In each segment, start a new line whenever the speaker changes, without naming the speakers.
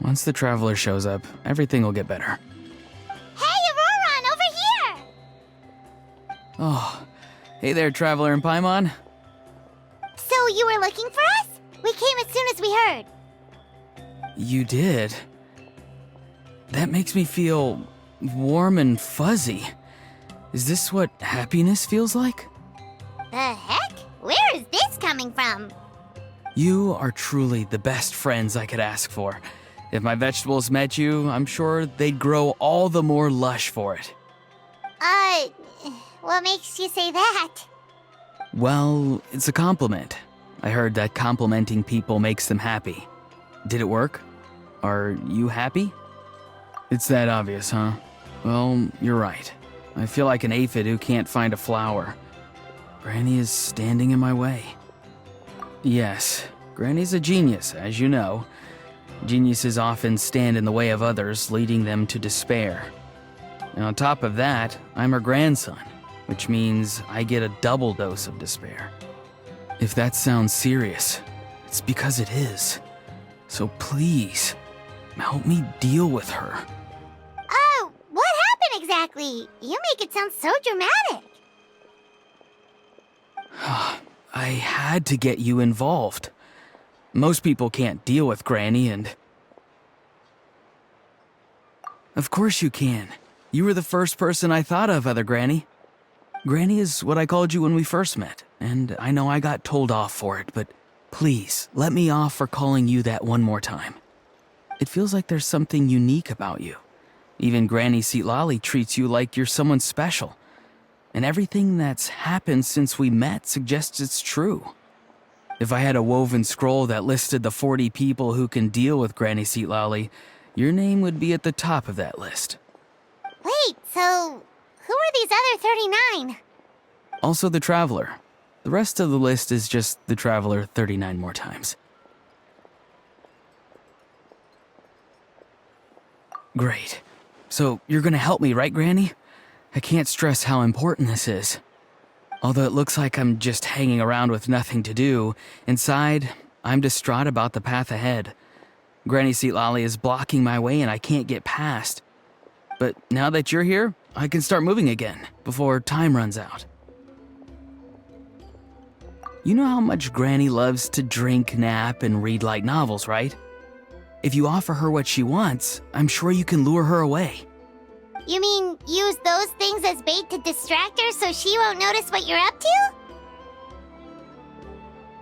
Once the traveler shows up, everything will get better.
Hey, Auroron, over here!
Oh, hey there, traveler in Paimon.
So you were looking for us? We came as soon as we heard.
You did? That makes me feel warm and fuzzy. Is this what happiness feels like?
The heck? Where is this coming from?
You are truly the best friends I could ask for. If my vegetables met you, I'm sure they'd grow all the more lush for it.
What makes you say that?
Well, it's a compliment. I heard that complimenting people makes them happy. Did it work? Are you happy? It's that obvious, huh? Well, you're right. I feel like an aphid who can't find a flower. Granny is standing in my way. Yes, Granny's a genius, as you know. Geniuses often stand in the way of others, leading them to despair. And on top of that, I'm her grandson, which means I get a double dose of despair. If that sounds serious, it's because it is. So please, help me deal with her.
Oh, what happened exactly? You make it sound so dramatic.
I had to get you involved. Most people can't deal with Granny and... Of course you can. You were the first person I thought of, other Granny. Granny is what I called you when we first met, and I know I got told off for it, but please, let me off for calling you that one more time. It feels like there's something unique about you. Even Granny Seatlali treats you like you're someone special. And everything that's happened since we met suggests it's true. If I had a woven scroll that listed the 40 people who can deal with Granny Seatlali, your name would be at the top of that list.
Wait, so who are these other 39?
Also the Traveler. The rest of the list is just the Traveler 39 more times. Great. So you're gonna help me, right, Granny? I can't stress how important this is. Although it looks like I'm just hanging around with nothing to do, inside, I'm distraught about the path ahead. Granny Seatlali is blocking my way and I can't get past. But now that you're here, I can start moving again, before time runs out. You know how much Granny loves to drink, nap, and read light novels, right? If you offer her what she wants, I'm sure you can lure her away.
You mean use those things as bait to distract her so she won't notice what you're up to?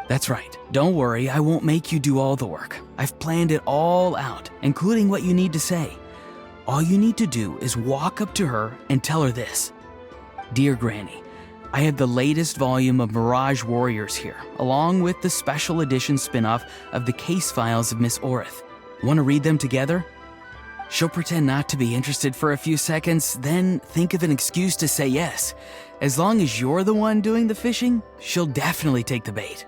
That's right. Don't worry, I won't make you do all the work. I've planned it all out, including what you need to say. All you need to do is walk up to her and tell her this. Dear Granny, I have the latest volume of Mirage Warriors here, along with the special edition spin-off of the Case Files of Miss Orith. Want to read them together? She'll pretend not to be interested for a few seconds, then think of an excuse to say yes. As long as you're the one doing the fishing, she'll definitely take the bait.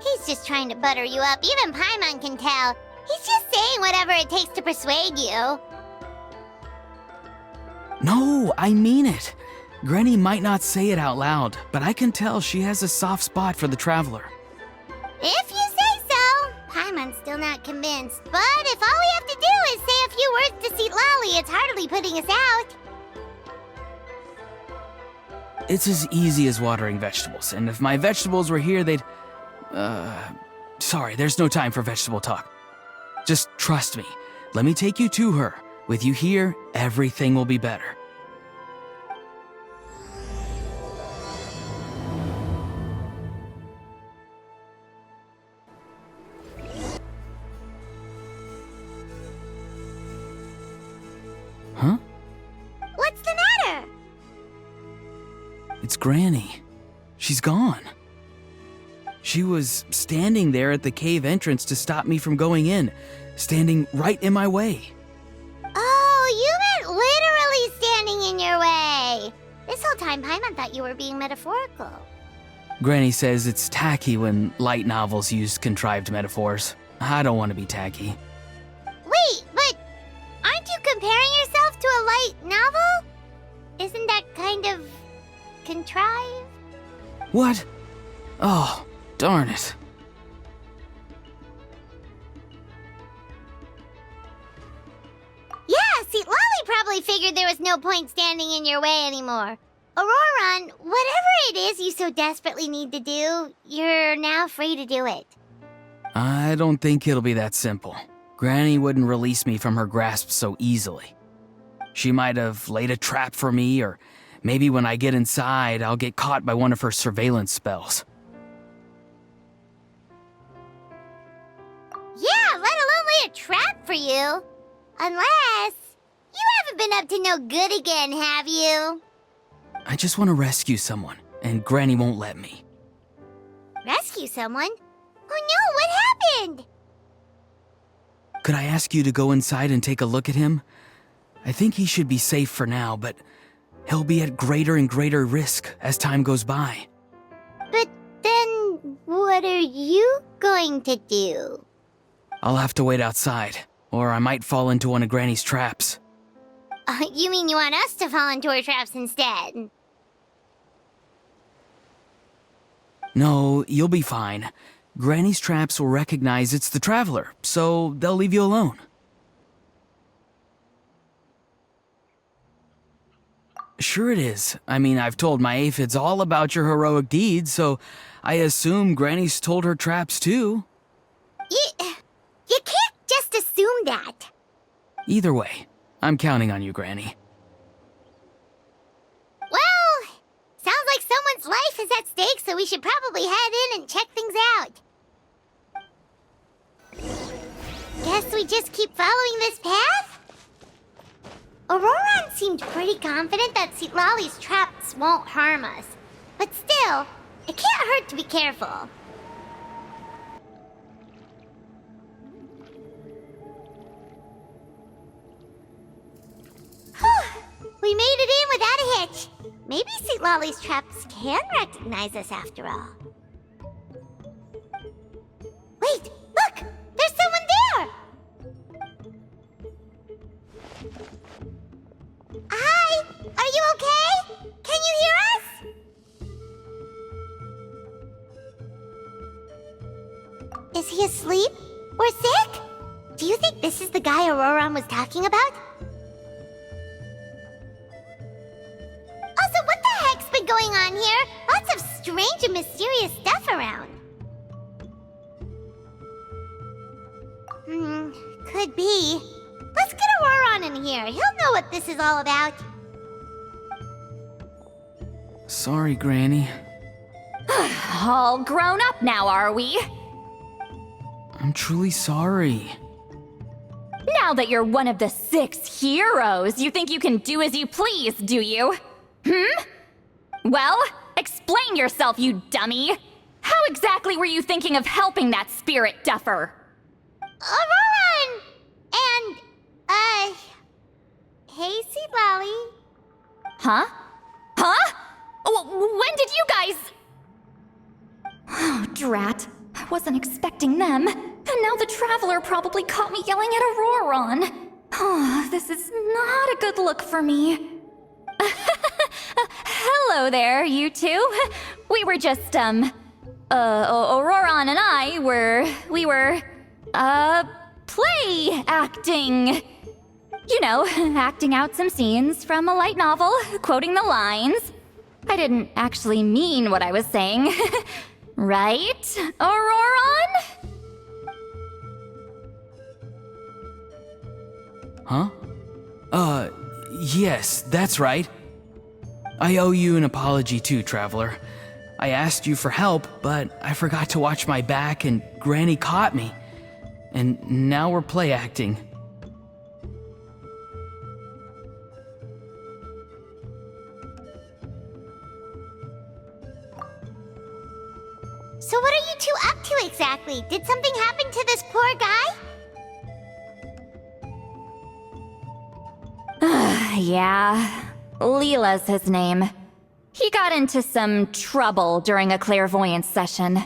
He's just trying to butter you up. Even Paimon can tell. He's just saying whatever it takes to persuade you.
No, I mean it. Granny might not say it out loud, but I can tell she has a soft spot for the Traveler.
If you say so. Paimon's still not convinced, but if all we have to do is say a few words to Seatlali, it's hardly putting us out.
It's as easy as watering vegetables, and if my vegetables were here, they'd... Sorry, there's no time for vegetable talk. Just trust me. Let me take you to her. With you here, everything will be better. Huh?
What's the matter?
It's Granny. She's gone. She was standing there at the cave entrance to stop me from going in, standing right in my way.
Oh, you meant literally standing in your way. This whole time, Paimon thought you were being metaphorical.
Granny says it's tacky when light novels use contrived metaphors. I don't want to be tacky.
Wait, but aren't you comparing yourself to a light novel? Isn't that kind of contrived?
What? Oh, darn it.
probably figured there was no point standing in your way anymore. Auroron, whatever it is you so desperately need to do, you're now free to do it.
I don't think it'll be that simple. Granny wouldn't release me from her grasp so easily. She might have laid a trap for me, or maybe when I get inside, I'll get caught by one of her surveillance spells.
Yeah, let alone lay a trap for you. Unless you haven't been up to no good again, have you?
I just want to rescue someone, and Granny won't let me.
Rescue someone? Oh no, what happened?
Could I ask you to go inside and take a look at him? I think he should be safe for now, but he'll be at greater and greater risk as time goes by.
But then, what are you going to do?
I'll have to wait outside, or I might fall into one of Granny's traps.
You mean you want us to fall into her traps instead?
No, you'll be fine. Granny's traps will recognize it's the Traveler, so they'll leave you alone. Sure it is. I mean, I've told my aphids all about your heroic deeds, so I assume Granny's told her traps too.
You can't just assume that.
Either way, I'm counting on you, Granny.
Well, sounds like someone's life is at stake, so we should probably head in and check things out. Guess we just keep following this path? Auroron seemed pretty confident that Citlali's traps won't harm us. But still, it can't hurt to be careful. We made it in without a hitch. Maybe Citlali's traps can recognize us after all. Wait, look! There's someone there! Hi! Are you okay? Can you hear us? Is he asleep? Or sick? Do you think this is the guy Auroron was talking about? Also, what the heck's been going on here? Lots of strange and mysterious stuff around. Could be. Let's get Auroron in here. He'll know what this is all about.
Sorry, Granny.
All grown up now, are we?
I'm truly sorry.
Now that you're one of the 6 heroes, you think you can do as you please, do you? Well, explain yourself, you dummy! How exactly were you thinking of helping that spirit duffer?
Auroron! And, hey, Citlali.
Huh? When did you guys... Oh, drat. I wasn't expecting them. And now the Traveler probably caught me yelling at Auroron. Oh, this is not a good look for me. Hello there, you two. We were just, Auroron and I we were, play acting. You know, acting out some scenes from a light novel, quoting the lines. I didn't actually mean what I was saying. Right, Auroron?
Huh? Yes, that's right. I owe you an apology too, Traveler. I asked you for help, but I forgot to watch my back and Granny caught me. And now we're play acting.
So what are you two up to exactly? Did something happen to this poor guy?
Yeah, Leela's his name. He got into some trouble during a clairvoyance session.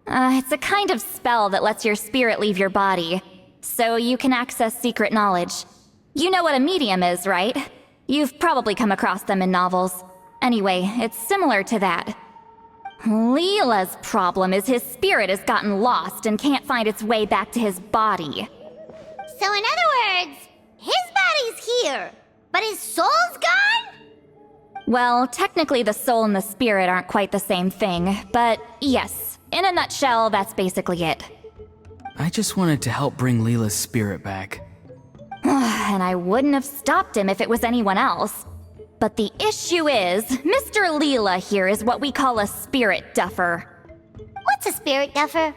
It's a kind of spell that lets your spirit leave your body, so you can access secret knowledge. You know what a medium is, right? You've probably come across them in novels. Anyway, it's similar to that. Leela's problem is his spirit has gotten lost and can't find its way back to his body.
So in other words, his body's here, but his soul's gone?
Well, technically the soul and the spirit aren't quite the same thing, but yes, in a nutshell, that's basically it.
I just wanted to help bring Leela's spirit back.
And I wouldn't have stopped him if it was anyone else. But the issue is, Mr. Leela here is what we call a spirit duffer.
What's a spirit duffer?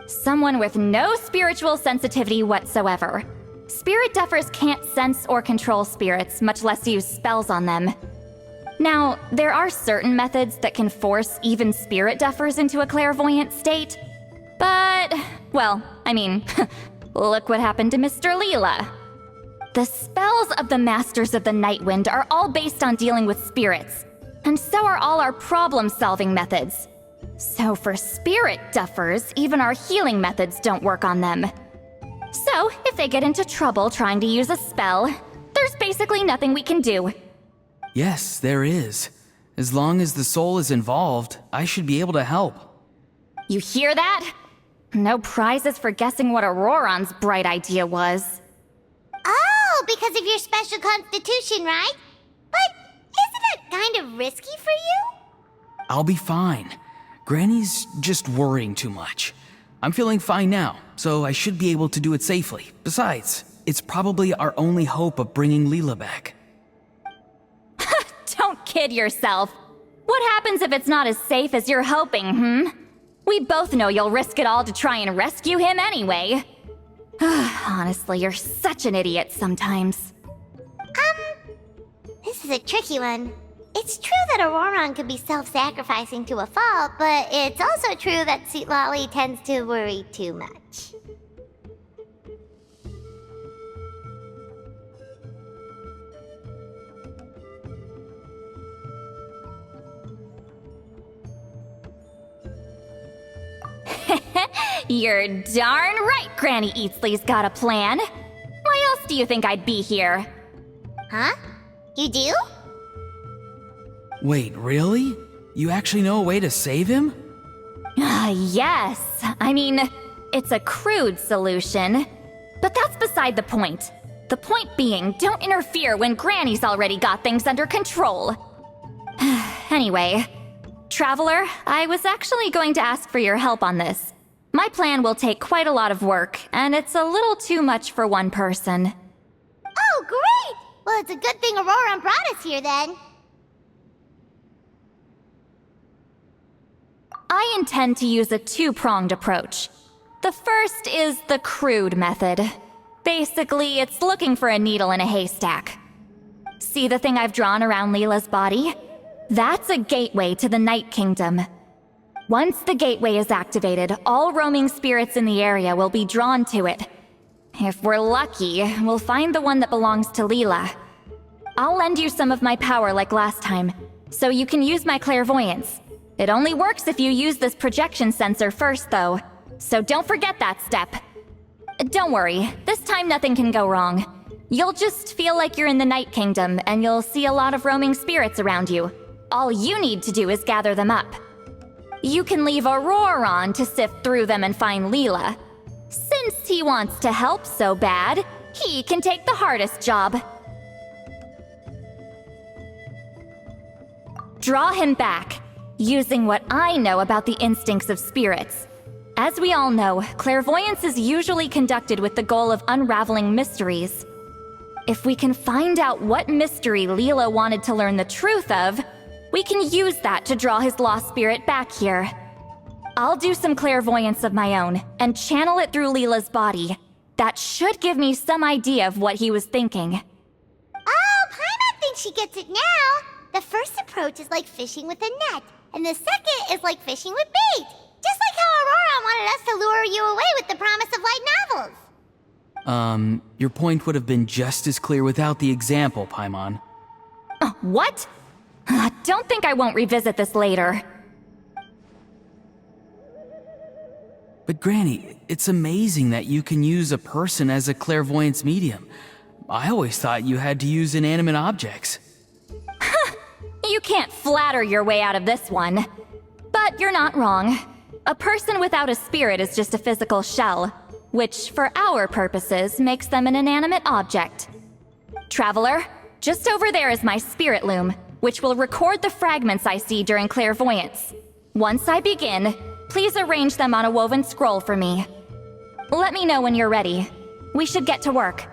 Someone with no spiritual sensitivity whatsoever. Spirit duffers can't sense or control spirits, much less use spells on them. Now, there are certain methods that can force even spirit duffers into a clairvoyant state. But, well, I mean, look what happened to Mr. Leela. The spells of the Masters of the Nightwind are all based on dealing with spirits, and so are all our problem-solving methods. So for spirit duffers, even our healing methods don't work on them. So, if they get into trouble trying to use a spell, there's basically nothing we can do.
Yes, there is. As long as the soul is involved, I should be able to help.
You hear that? No prizes for guessing what Auroron's bright idea was.
Oh, because of your special constitution, right? But isn't it kind of risky for you?
I'll be fine. Granny's just worrying too much. I'm feeling fine now, so I should be able to do it safely. Besides, it's probably our only hope of bringing Leela back.
Don't kid yourself. What happens if it's not as safe as you're hoping, We both know you'll risk it all to try and rescue him anyway. Honestly, you're such an idiot sometimes.
This is a tricky one. It's true that Auroron could be self-sacrificing to a fault, but it's also true that Citlali tends to worry too much.
You're darn right Granny Eatsley's got a plan. Why else do you think I'd be here?
Huh? You do?
Wait, really? You actually know a way to save him?
Yes. I mean, it's a crude solution. But that's beside the point. The point being, don't interfere when Granny's already got things under control. Anyway, Traveler, I was actually going to ask for your help on this. My plan will take quite a lot of work, and it's a little too much for one person.
Oh, great! Well, it's a good thing Auroron brought us here then.
I intend to use a two-pronged approach. The first is the crude method. Basically, it's looking for a needle in a haystack. See the thing I've drawn around Leela's body? That's a gateway to the Night Kingdom. Once the gateway is activated, all roaming spirits in the area will be drawn to it. If we're lucky, we'll find the one that belongs to Leela. I'll lend you some of my power like last time, so you can use my clairvoyance. It only works if you use this projection sensor first, though, so don't forget that step. Don't worry, this time nothing can go wrong. You'll just feel like you're in the Night Kingdom, and you'll see a lot of roaming spirits around you. All you need to do is gather them up. You can leave Auroron to sift through them and find Leela. Since he wants to help so bad, he can take the hardest job. Draw him back, using what I know about the instincts of spirits. As we all know, clairvoyance is usually conducted with the goal of unraveling mysteries. If we can find out what mystery Leela wanted to learn the truth of, we can use that to draw his lost spirit back here. I'll do some clairvoyance of my own and channel it through Leela's body. That should give me some idea of what he was thinking.
Oh, Paimon thinks she gets it now. The first approach is like fishing with a net, and the second is like fishing with bait. Just like how Auroron wanted us to lure you away with the promise of light novels.
Your point would have been just as clear without the example, Paimon.
What? Don't think I won't revisit this later.
But Granny, it's amazing that you can use a person as a clairvoyance medium. I always thought you had to use inanimate objects.
You can't flatter your way out of this one. But you're not wrong. A person without a spirit is just a physical shell, which, for our purposes, makes them an inanimate object. Traveler, just over there is my spirit loom, which will record the fragments I see during clairvoyance. Once I begin, please arrange them on a woven scroll for me. Let me know when you're ready. We should get to work.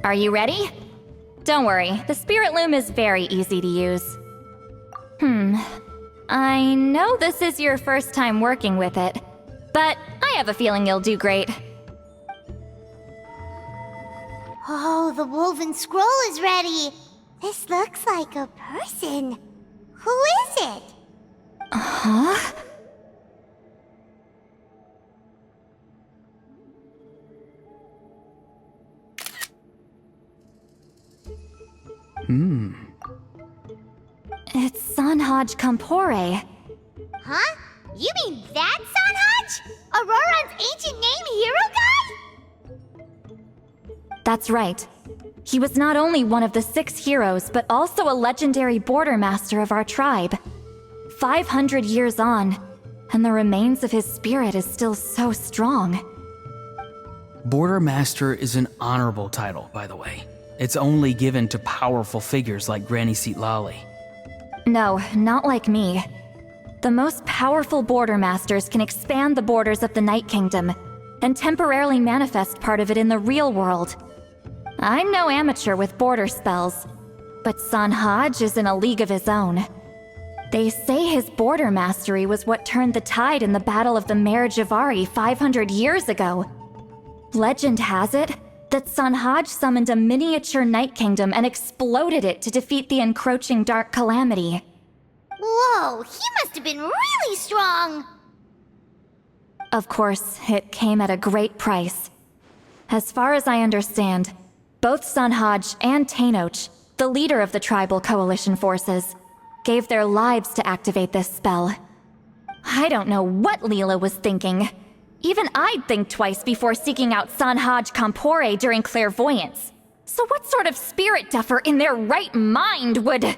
Are you ready? Don't worry, the spirit loom is very easy to use. I know this is your first time working with it, but I have a feeling you'll do great.
Oh, the woven scroll is ready. This looks like a person. Who is it?
Huh? It's Sanhaj Kampore.
Huh? You mean that Sanhaj? Auroran's ancient name hero guy?
That's right. He was not only one of the 6 heroes, but also a legendary border master of our tribe. 500 years on, and the remains of his spirit is still so strong.
Border Master is an honorable title, by the way. It's only given to powerful figures like Granny Seatlali.
No, not like me. The most powerful border masters can expand the borders of the Night Kingdom and temporarily manifest part of it in the real world. I'm no amateur with border spells, but Sanhaj is in a league of his own. They say his border mastery was what turned the tide in the Battle of the Mare Javari 500 years ago. Legend has it that Sanhaj summoned a miniature Night Kingdom and exploded it to defeat the encroaching Dark Calamity.
Whoa, he must have been really strong.
Of course, it came at a great price. As far as I understand, both Sanhaj and Tainoch, the leader of the tribal coalition forces, gave their lives to activate this spell. I don't know what Leela was thinking. Even I'd think twice before seeking out Sanhaj Kampore during clairvoyance. So what sort of spirit duffer in their right mind would...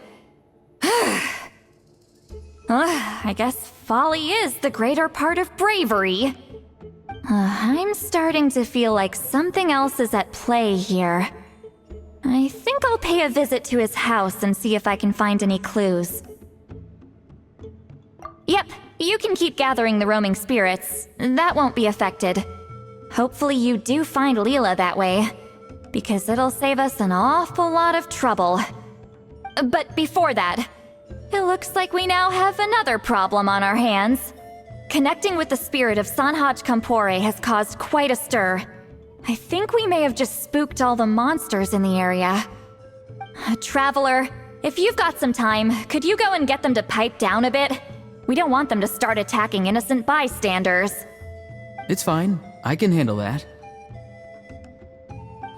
I guess folly is the greater part of bravery. I'm starting to feel like something else is at play here. I think I'll pay a visit to his house and see if I can find any clues. Yep, you can keep gathering the roaming spirits. That won't be affected. Hopefully you do find Leela that way, because it'll save us an awful lot of trouble. But before that, it looks like we now have another problem on our hands. Connecting with the spirit of Sanhaj Kampore has caused quite a stir. I think we may have just spooked all the monsters in the area. Traveler, if you've got some time, could you go and get them to pipe down a bit? We don't want them to start attacking innocent bystanders.
It's fine. I can handle that.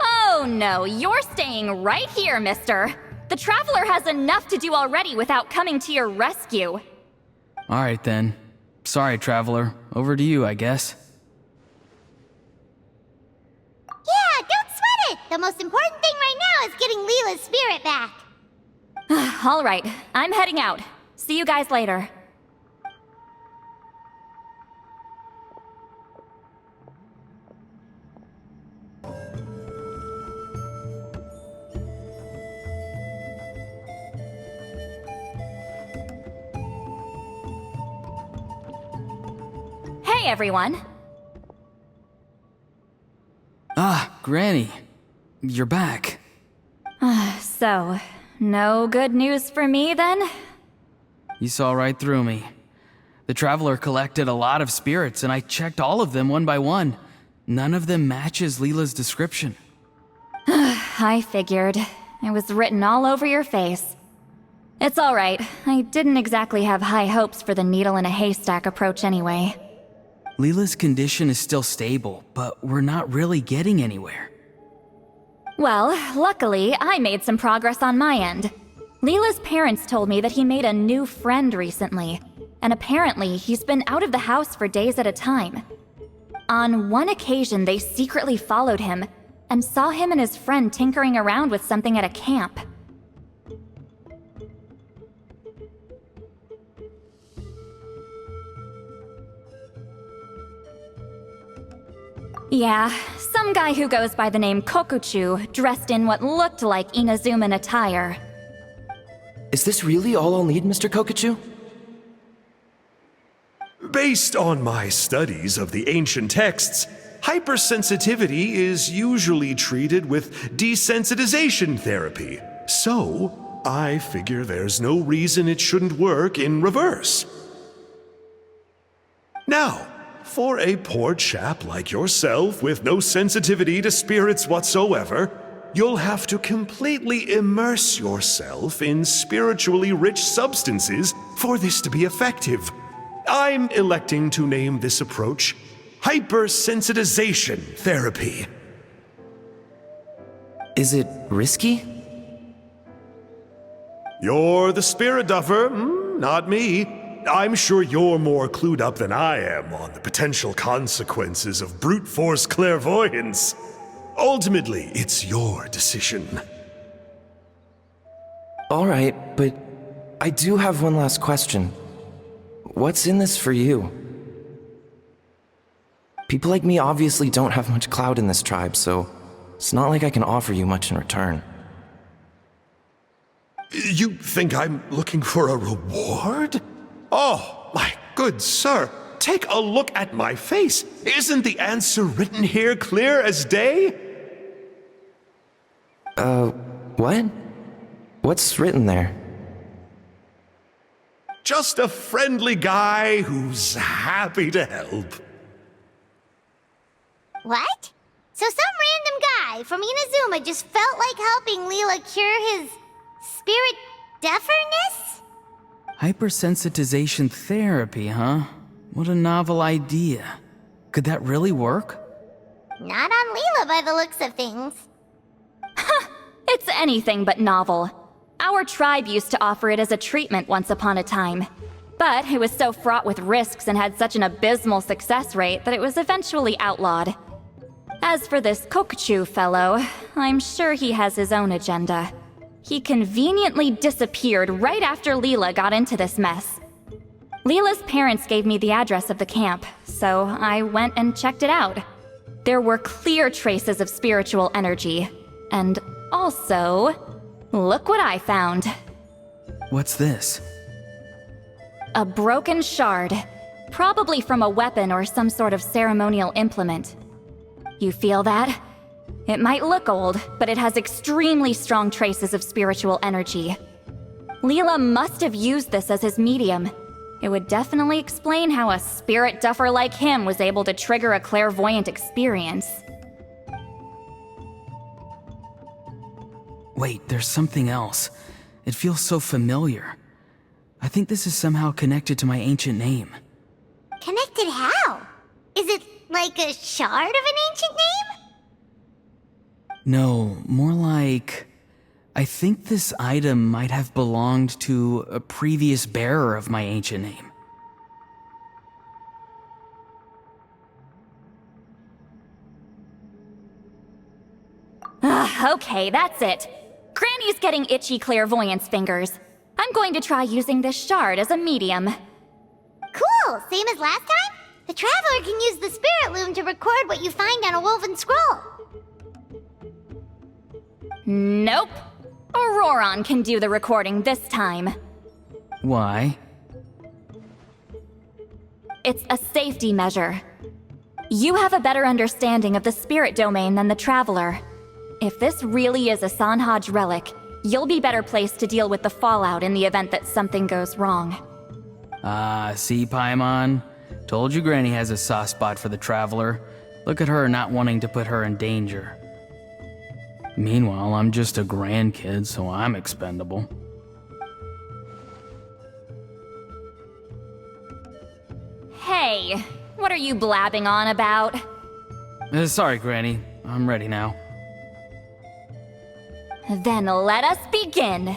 Oh no, you're staying right here, mister. The Traveler has enough to do already without coming to your rescue.
All right, then. Sorry, Traveler. Over to you, I guess.
Yeah, don't sweat it. The most important thing right now is getting Leela's spirit back.
All right, I'm heading out. See you guys later. Hey, everyone.
Ah, Granny. You're back.
So, no good news for me then?
You saw right through me. The Traveler collected a lot of spirits, and I checked all of them one by one. None of them matches Leela's description.
I figured. It was written all over your face. It's alright. I didn't exactly have high hopes for the needle in a haystack approach anyway.
Leela's condition is still stable, but we're not really getting anywhere.
Well, luckily, I made some progress on my end. Leela's parents told me that he made a new friend recently, and apparently he's been out of the house for days at a time. On one occasion, they secretly followed him, and saw him and his friend tinkering around with something at a camp. Yeah, some guy who goes by the name Kokuchu, dressed in what looked like Inazuman attire.
Is this really all I'll need, Mr. Kokachu?
Based on my studies of the ancient texts, hypersensitivity is usually treated with desensitization therapy. So, I figure there's no reason it shouldn't work in reverse. Now, for a poor chap like yourself with no sensitivity to spirits whatsoever, you'll have to completely immerse yourself in spiritually rich substances for this to be effective. I'm electing to name this approach hypersensitization therapy.
Is it risky?
You're the spirit duffer, not me. I'm sure you're more clued up than I am on the potential consequences of brute force clairvoyance. Ultimately, it's your decision.
All right, but I do have one last question. What's in this for you? People like me obviously don't have much clout in this tribe, so it's not like I can offer you much in return.
You think I'm looking for a reward? Oh, my good sir, take a look at my face. Isn't the answer written here clear as day?
What? What's written there?
Just a friendly guy who's happy to help.
What? So some random guy from Inazuma just felt like helping Leela cure his spirit deafness?
Hypersensitization therapy, huh? What a novel idea. Could that really work?
Not on Leela by the looks of things.
It's anything but novel. Our tribe used to offer it as a treatment once upon a time. But it was so fraught with risks and had such an abysmal success rate that it was eventually outlawed. As for this Kokuchu fellow, I'm sure he has his own agenda. He conveniently disappeared right after Leela got into this mess. Leela's parents gave me the address of the camp, so I went and checked it out. There were clear traces of spiritual energy. And also, look what I found.
What's this?
A broken shard, probably from a weapon or some sort of ceremonial implement. You feel that? It might look old, but it has extremely strong traces of spiritual energy. Leela must have used this as his medium. It would definitely explain how a spirit duffer like him was able to trigger a clairvoyant experience.
Wait, there's something else. It feels so familiar. I think this is somehow connected to my ancient name.
Connected how? Is it like a shard of an ancient name?
No, more like... I think this item might have belonged to a previous bearer of my ancient name.
Okay, that's it. Granny's getting itchy clairvoyance fingers. I'm going to try using this shard as a medium.
Cool, same as last time? The Traveler can use the Spirit Loom to record what you find on a woven scroll.
Nope. Auroron can do the recording this time.
Why?
It's a safety measure. You have a better understanding of the spirit domain than the Traveler. If this really is a Sanhaj relic, you'll be better placed to deal with the fallout in the event that something goes wrong.
See, Paimon? Told you Granny has a soft spot for the Traveler. Look at her not wanting to put her in danger. Meanwhile, I'm just a grandkid, so I'm expendable.
Hey, what are you blabbing on about?
Sorry, Granny. I'm ready now.
Then let us begin.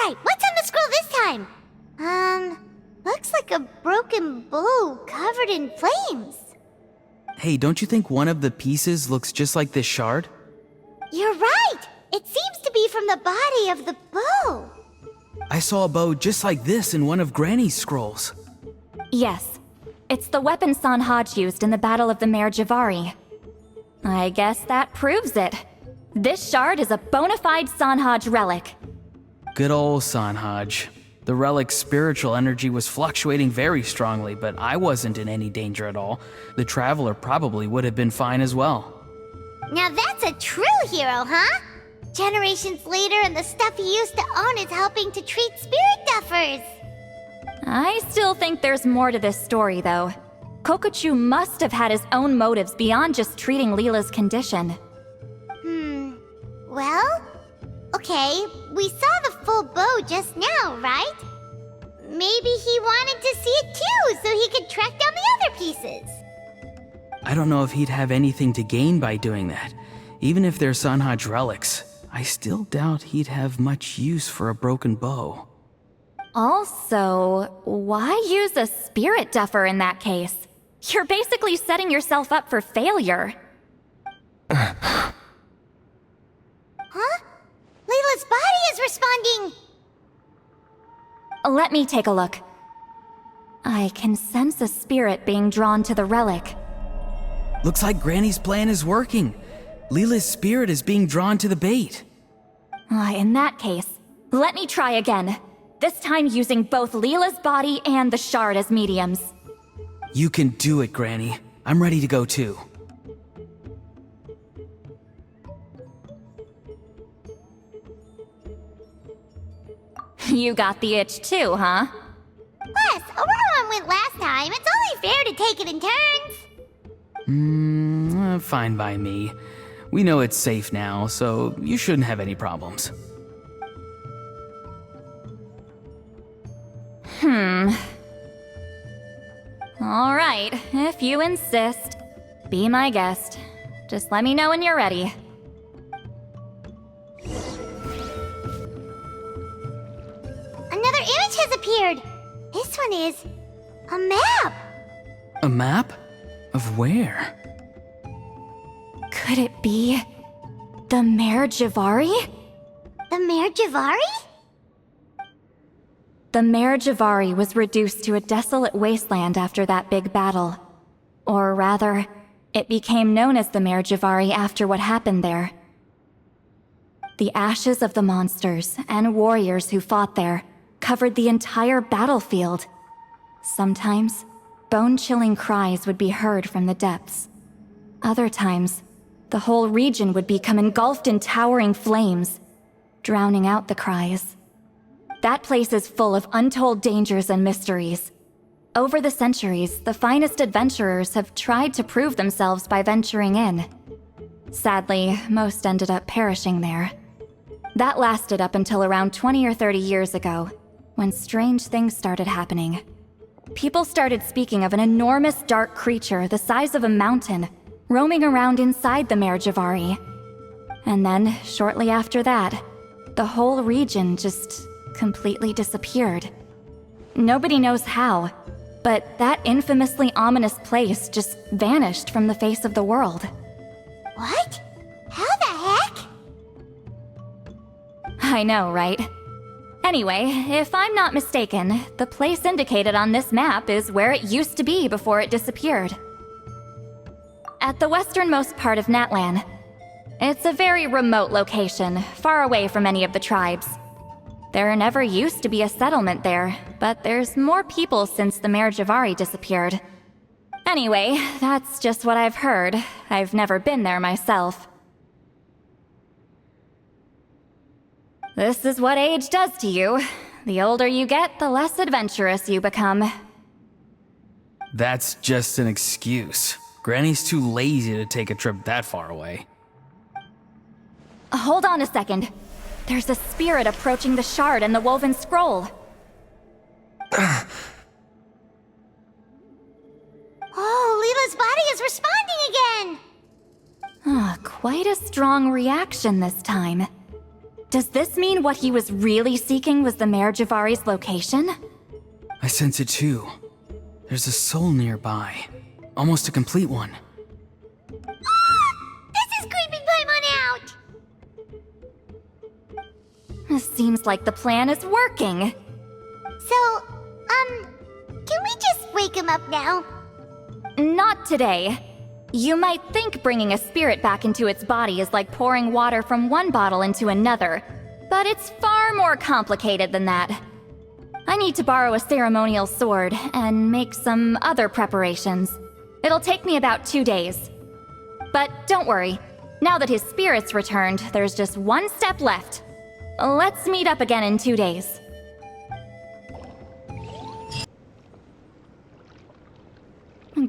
Alright, what's on the scroll this time? Looks like a broken bow covered in flames.
Hey, don't you think one of the pieces looks just like this shard?
You're right! It seems to be from the body of the bow.
I saw a bow just like this in one of Granny's scrolls.
Yes, it's the weapon Sanhaj used in the Battle of the Mare Javari. I guess that proves it. This shard is a bona fide Sanhaj relic.
Good old Sanhaj. The relic's spiritual energy was fluctuating very strongly, but I wasn't in any danger at all. The Traveler probably would have been fine as well.
Now that's a true hero, huh? Generations later and the stuff he used to own is helping to treat spirit duffers.
I still think there's more to this story, though. Kokochu must have had his own motives beyond just treating Leela's condition.
Well, okay, we saw the full bow just now, right? Maybe he wanted to see it too, so he could track down the other pieces.
I don't know if he'd have anything to gain by doing that. Even if they're Sanhaj relics, I still doubt he'd have much use for a broken bow.
Also, why use a spirit duffer in that case? You're basically setting yourself up for failure.
Huh? Leela's body is responding!
Let me take a look. I can sense a spirit being drawn to the relic.
Looks like Granny's plan is working. Leela's spirit is being drawn to the bait.
In that case, let me try again. This time using both Leela's body and the shard as mediums.
You can do it, Granny. I'm ready to go too.
You got the itch too, huh?
Plus, Auroron went last time. It's only fair to take it in turns.
Fine by me. We know it's safe now, so you shouldn't have any problems.
All right, if you insist. Be my guest. Just let me know when you're ready.
Another image has appeared. This one is a map.
A map? Of where?
Could it be the Mare Javari?
The Mare Javari?
The Mare Javari was reduced to a desolate wasteland after that big battle. Or rather, it became known as the Mare Javari after what happened there. The ashes of the monsters and warriors who fought there covered the entire battlefield. Sometimes, bone-chilling cries would be heard from the depths. Other times, the whole region would become engulfed in towering flames, drowning out the cries. That place is full of untold dangers and mysteries. Over the centuries, the finest adventurers have tried to prove themselves by venturing in. Sadly, most ended up perishing there. That lasted up until around 20 or 30 years ago, when strange things started happening. People started speaking of an enormous dark creature the size of a mountain, roaming around inside the Mare Javari. And then, shortly after that, the whole region just completely disappeared. Nobody knows how, but that infamously ominous place just vanished from the face of the world.
What? How the heck?
I know, right? Anyway, if I'm not mistaken, the place indicated on this map is where it used to be before it disappeared. At the westernmost part of Natlan. It's a very remote location, far away from any of the tribes. There never used to be a settlement there, but there's more people since the Mare Javari disappeared. Anyway, that's just what I've heard. I've never been there myself. This is what age does to you. The older you get, the less adventurous you become.
That's just an excuse. Granny's too lazy to take a trip that far away.
Hold on a second. There's a spirit approaching the shard and the woven scroll.
Oh, Leela's body is responding again!
Quite a strong reaction this time. Does this mean what he was really seeking was the Mayor Javari's location?
I sense it too. There's a soul nearby. Almost a complete one.
This is creeping Paimon out!
Seems like the plan is working.
So, can we just wake him up now?
Not today. You might think bringing a spirit back into its body is like pouring water from one bottle into another, but it's far more complicated than that. I need to borrow a ceremonial sword and make some other preparations. It'll take me about 2 days. But don't worry, now that his spirit's returned, there's just one step left. Let's meet up again in 2 days.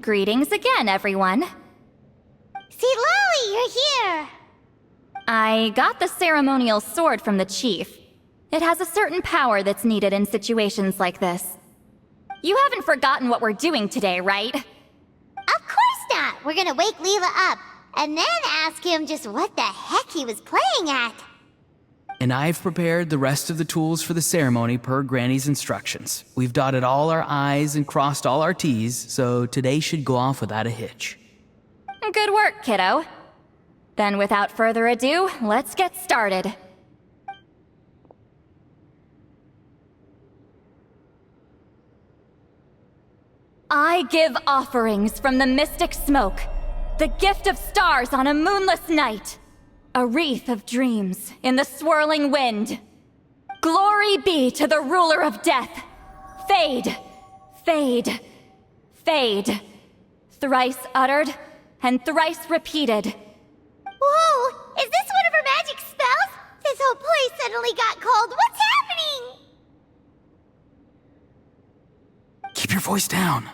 Greetings again, everyone.
See, Lolly, you're here!
I got the ceremonial sword from the chief. It has a certain power that's needed in situations like this. You haven't forgotten what we're doing today, right?
Of course not! We're gonna wake Leela up, and then ask him just what the heck he was playing at.
And I've prepared the rest of the tools for the ceremony per Granny's instructions. We've dotted all our I's and crossed all our T's, so today should go off without a hitch.
Good work, kiddo. Then without further ado, let's get started. I give offerings from the mystic smoke, the gift of stars on a moonless night, a wreath of dreams in the swirling wind. Glory be to the ruler of death. Fade, fade, fade. Thrice uttered and thrice repeated.
Whoa! Is this one of her magic spells? This whole place suddenly got cold. What's happening?
Keep your voice down.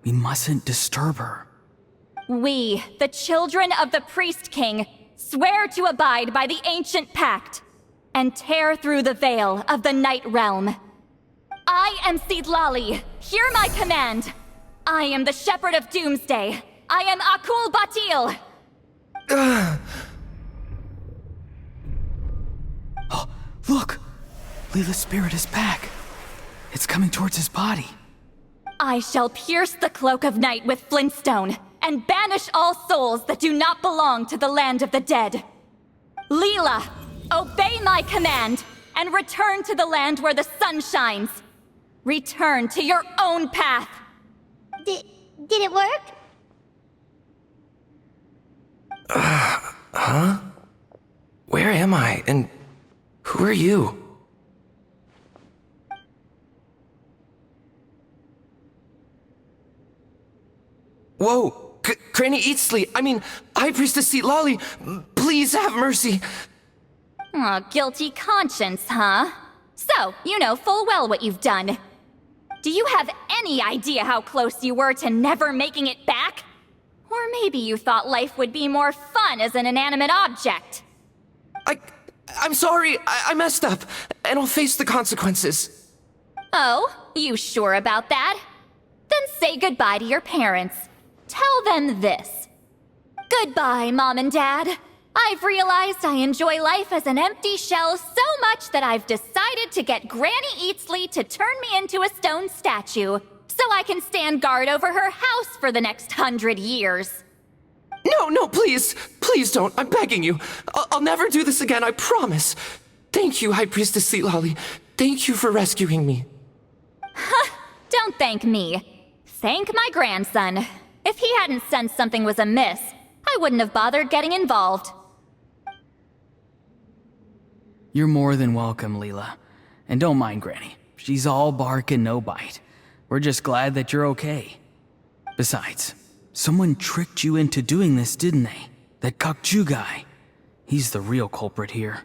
We mustn't disturb her.
We, the children of the Priest King, swear to abide by the ancient pact and tear through the veil of the Night Realm. I am Seedlali. Hear my command. I am the Shepherd of Doomsday. I am Akul Batil.
Oh, look! Leela's spirit is back. It's coming towards his body.
I shall pierce the cloak of night with Flintstone and banish all souls that do not belong to the land of the dead. Leela, obey my command and return to the land where the sun shines. Return to your own path.
Did it work?
Where am I? And who are you? Whoa! Granny Eatsley, High Priestess Seedlali, please have mercy.
Aw, guilty conscience, huh? So, you know full well what you've done. Do you have any idea how close you were to never making it back? Or maybe you thought life would be more fun as an inanimate object.
I'm sorry, I messed up, and I'll face the consequences.
Oh, you sure about that? Then say goodbye to your parents. Tell them this. Goodbye, Mom and Dad. I've realized I enjoy life as an empty shell so much that I've decided to get Granny Eatsley to turn me into a stone statue, so I can stand guard over her house for the next 100 years.
No, please. Please don't. I'm begging you. I'll never do this again, I promise. Thank you, High Priestess Seedlali. Thank you for rescuing me.
Don't thank me. Thank my grandson. If he hadn't sensed something was amiss, I wouldn't have bothered getting involved.
You're more than welcome, Leela. And don't mind Granny. She's all bark and no bite. We're just glad that you're okay. Besides, someone tricked you into doing this, didn't they? That Kokju guy. He's the real culprit here.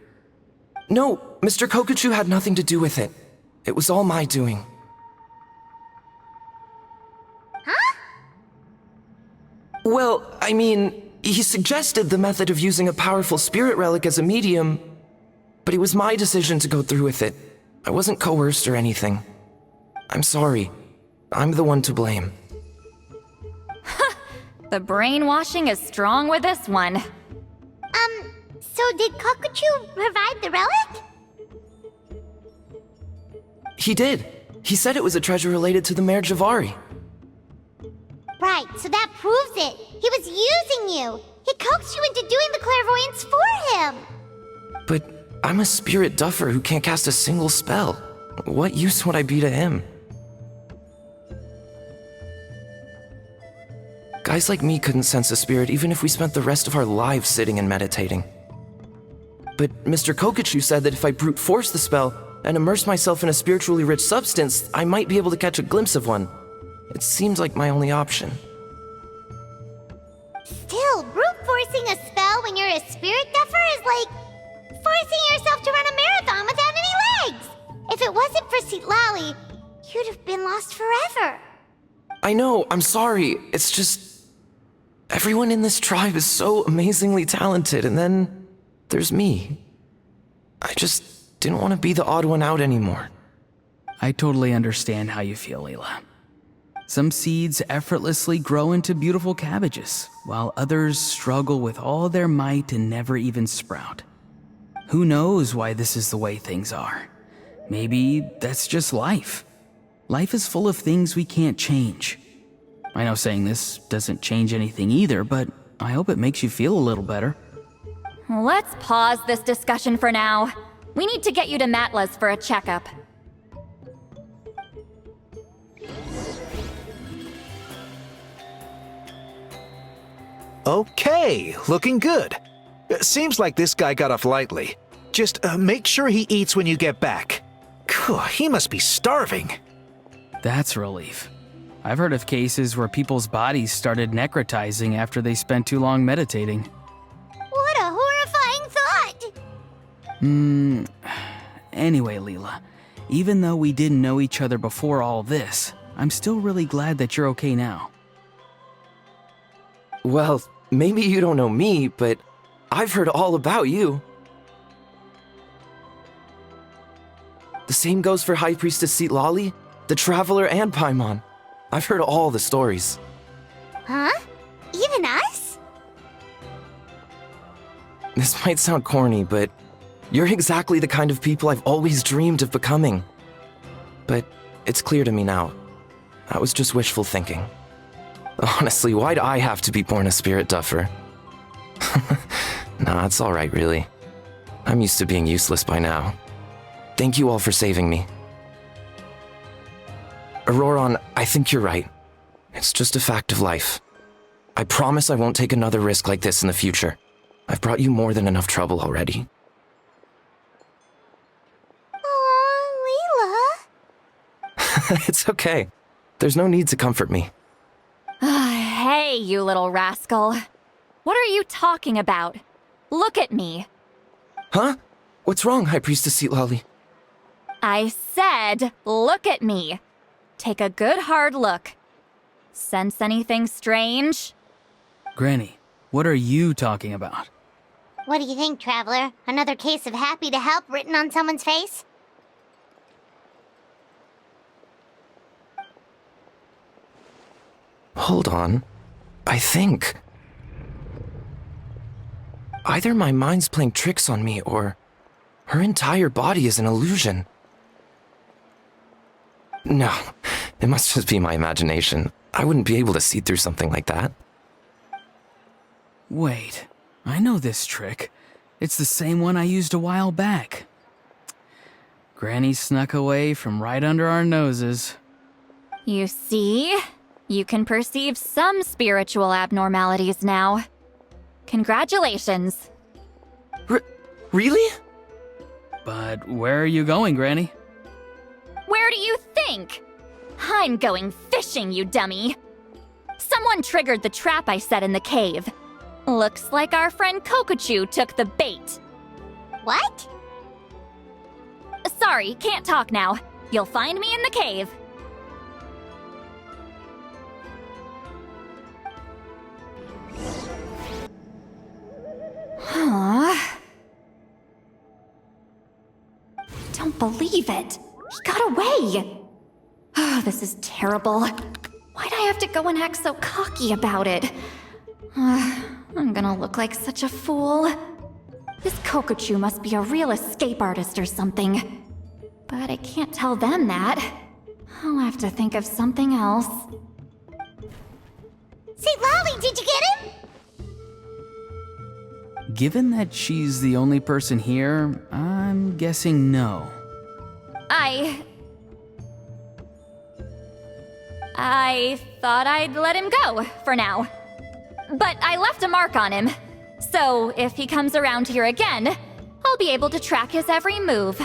No, Mr. Kokuchu had nothing to do with it. It was all my doing.
Huh?
Well, he suggested the method of using a powerful spirit relic as a medium, but it was my decision to go through with it. I wasn't coerced or anything. I'm sorry. I'm the one to blame.
The brainwashing is strong with this one.
So did Kokuchu provide the relic?
He did. He said it was a treasure related to the Mare Javari.
Right, so that proves it. He was using you. He coaxed you into doing the clairvoyance for him.
But I'm a spirit duffer who can't cast a single spell. What use would I be to him? Guys like me couldn't sense a spirit even if we spent the rest of our lives sitting and meditating. But Mr. Kokuchu said that if I brute force the spell and immerse myself in a spiritually rich substance, I might be able to catch a glimpse of one. It seems like my only option.
Still, brute forcing a spell when you're a spirit duffer is like forcing yourself to run a marathon without any legs. If it wasn't for Citlali, you'd have been lost forever.
I know, I'm sorry. It's just... everyone in this tribe is so amazingly talented, and then there's me. I just didn't want to be the odd one out anymore.
I totally understand how you feel, Leela. Some seeds effortlessly grow into beautiful cabbages, while others struggle with all their might and never even sprout. Who knows why this is the way things are? Maybe that's just life. Life is full of things we can't change. I know saying this doesn't change anything either, but I hope it makes you feel a little better.
Let's pause this discussion for now. We need to get you to Matla's for a checkup.
Okay, looking good. Seems like this guy got off lightly. Just make sure he eats when you get back. Phew, he must be starving.
That's a relief. I've heard of cases where people's bodies started necrotizing after they spent too long meditating.
What a horrifying thought!
Anyway, Leela, even though we didn't know each other before all this, I'm still really glad that you're okay now.
Well, maybe you don't know me, but I've heard all about you. The same goes for High Priestess Citlali, the Traveler, and Paimon. I've heard all the stories.
Huh? Even us?
This might sound corny, but you're exactly the kind of people I've always dreamed of becoming. But it's clear to me now. That was just wishful thinking. Honestly, why'd I have to be born a spirit duffer? Nah, it's alright, really. I'm used to being useless by now. Thank you all for saving me. Auroron, I think you're right. It's just a fact of life. I promise I won't take another risk like this in the future. I've brought you more than enough trouble already.
Aw, Leela.
It's okay. There's no need to comfort me.
Hey, you little rascal. What are you talking about? Look at me.
Huh? What's wrong, High Priestess Citlali?
I said, look at me. Take a good hard look. Sense anything strange?
Granny, what are you talking about?
What do you think, Traveler? Another case of happy to help written on someone's face?
Hold on. I think... either my mind's playing tricks on me, or her entire body is an illusion. No, it must just be my imagination. I wouldn't be able to see through something like that.
Wait, I know this trick. It's the same one I used a while back. Granny snuck away from right under our noses.
You see? You can perceive some spiritual abnormalities now. Congratulations.
Really?
But where are you going, Granny?
Where do you think? I'm going fishing, you dummy. Someone triggered the trap I set in the cave. Looks like our friend Kokuchu took the bait.
What?
Sorry, can't talk now. You'll find me in the cave. Huh? Don't believe it. He got away. Oh, this is terrible. Why'd I have to go and act so cocky about it? I'm gonna look like such a fool. This Kokochu must be a real escape artist or something. But I can't tell them that. I'll have to think of something else.
St. Lolly, did you get him?
Given that she's the only person here, I'm guessing no.
I thought I'd let him go, for now. But I left a mark on him. So if he comes around here again, I'll be able to track his every move.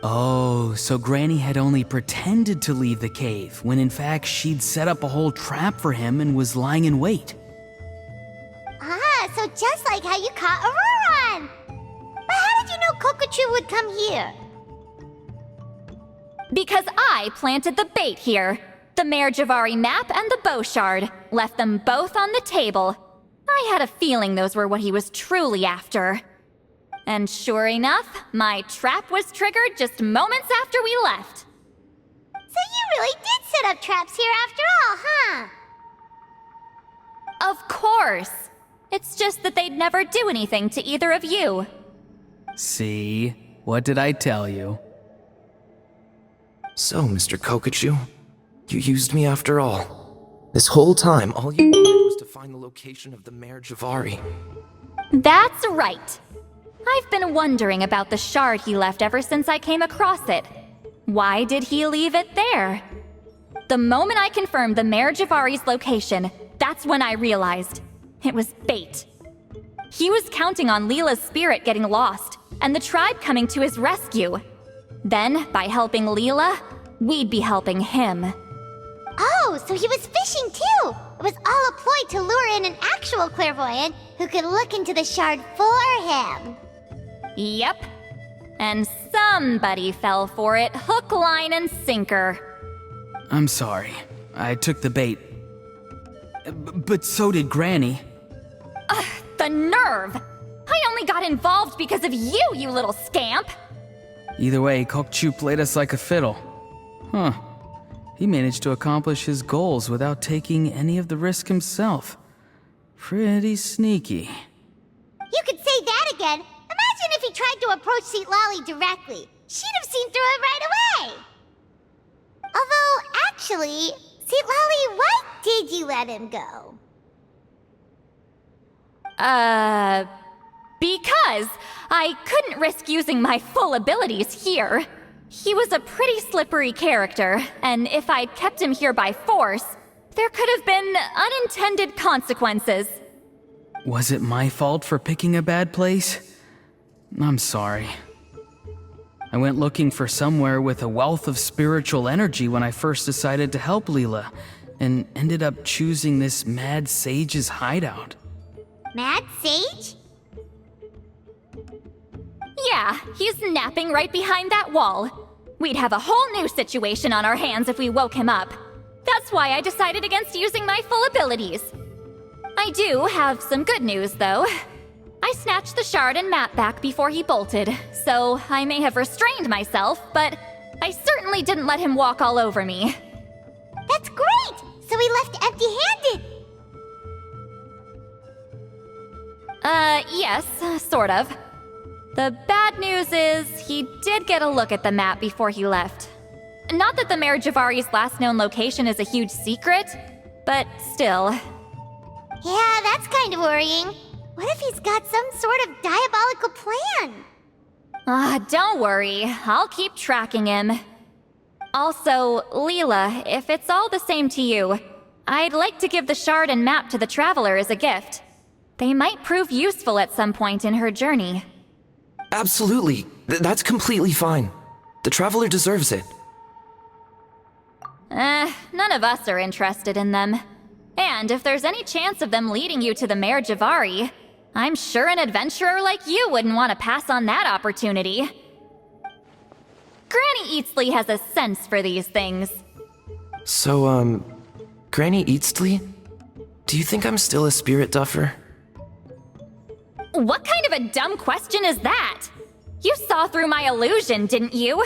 Oh, so Granny had only pretended to leave the cave, when in fact she'd set up a whole trap for him and was lying in wait.
Ah, so just like how you caught Auroron! But how did you know Kokochu would come here?
Because I planted the bait here. The Mayor Javari map and the bow shard. Left them both on the table. I had a feeling those were what he was truly after. And sure enough, my trap was triggered just moments after we left.
So you really did set up traps here after all, huh?
Of course. It's just that they'd never do anything to either of you.
See? What did I tell you?
So, Mr. Kokochu, you used me after all. This whole time, all you wanted was to find the location of the Mayor Javari.
That's right. I've been wondering about the shard he left ever since I came across it. Why did he leave it there? The moment I confirmed the Mayor Javari's location, that's when I realized it was bait. He was counting on Leela's spirit getting lost, and the tribe coming to his rescue. Then, by helping Leela, we'd be helping him.
Oh, so he was fishing too! It was all a ploy to lure in an actual clairvoyant who could look into the shard for him.
Yep. And somebody fell for it, hook, line, and sinker.
I'm sorry. I took the bait. But so did Granny.
The nerve! I only got involved because of you, you little scamp!
Either way, Kokchu played us like a fiddle. Huh. He managed to accomplish his goals without taking any of the risk himself. Pretty sneaky.
You could say that again. Imagine if he tried to approach St. Lolly directly. She'd have seen through it right away. Although, actually, St. Lolly, why did you let him go?
Because I couldn't risk using my full abilities here. He was a pretty slippery character, and if I'd kept him here by force, there could have been unintended consequences.
Was it my fault for picking a bad place? I'm sorry. I went looking for somewhere with a wealth of spiritual energy when I first decided to help Leela, and ended up choosing this mad sage's hideout.
Mad Sage?
Yeah, he's napping right behind that wall. We'd have a whole new situation on our hands if we woke him up. That's why I decided against using my full abilities. I do have some good news, though. I snatched the shard and map back before he bolted, so I may have restrained myself, but I certainly didn't let him walk all over me.
That's great! So he left empty-handed!
Yes, sort of. The bad news is, he did get a look at the map before he left. Not that the Mayor Javari's last known location is a huge secret, but still.
Yeah, that's kind of worrying. What if he's got some sort of diabolical plan?
Don't worry, I'll keep tracking him. Also, Leela, if it's all the same to you, I'd like to give the shard and map to the Traveler as a gift. They might prove useful at some point in her journey.
Absolutely. That's completely fine. The Traveler deserves it.
None of us are interested in them. And if there's any chance of them leading you to the Mayor Javari, I'm sure an adventurer like you wouldn't want to pass on that opportunity. Granny Eatsley has a sense for these things.
So, Granny Eatsley? Do you think I'm still a spirit duffer?
What kind of a dumb question is that? You saw through my illusion, didn't you?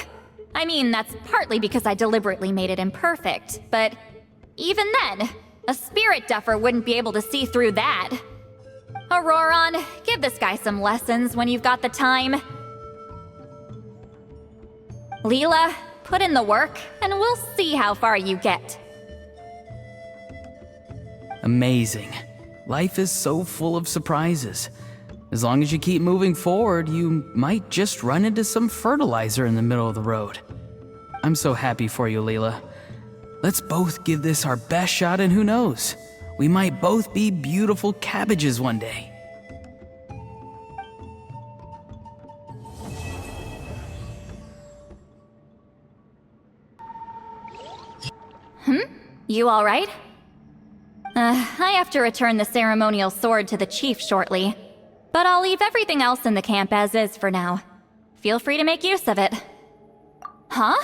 I mean, that's partly because I deliberately made it imperfect, but even then, a spirit duffer wouldn't be able to see through that. Auroron, give this guy some lessons when you've got the time. Leela, put in the work, and we'll see how far you get.
Amazing. Life is so full of surprises. As long as you keep moving forward, you might just run into some fertilizer in the middle of the road. I'm so happy for you, Leela. Let's both give this our best shot, and who knows? We might both be beautiful cabbages one day.
You alright? I have to return the ceremonial sword to the chief shortly, but I'll leave everything else in the camp as is for now. Feel free to make use of it. Huh?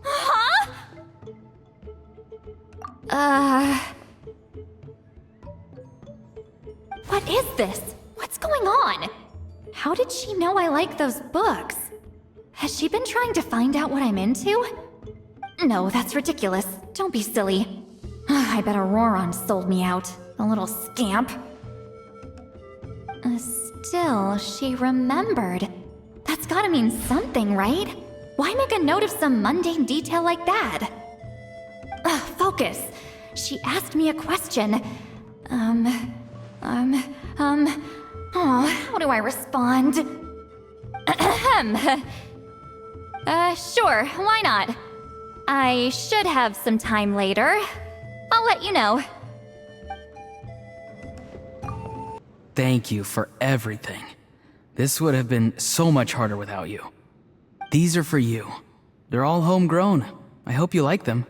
Huh? What is this? What's going on? How did she know I like those books? Has she been trying to find out what I'm into? No, that's ridiculous. Don't be silly. I bet Auroron sold me out. A little scamp. Still, she remembered. That's gotta mean something, right? Why make a note of some mundane detail like that? Focus. She asked me a question. How do I respond? Sure, why not? I should have some time later. I'll let you know.
Thank you for everything. This would have been so much harder without you. These are for you. They're all homegrown. I hope you like them.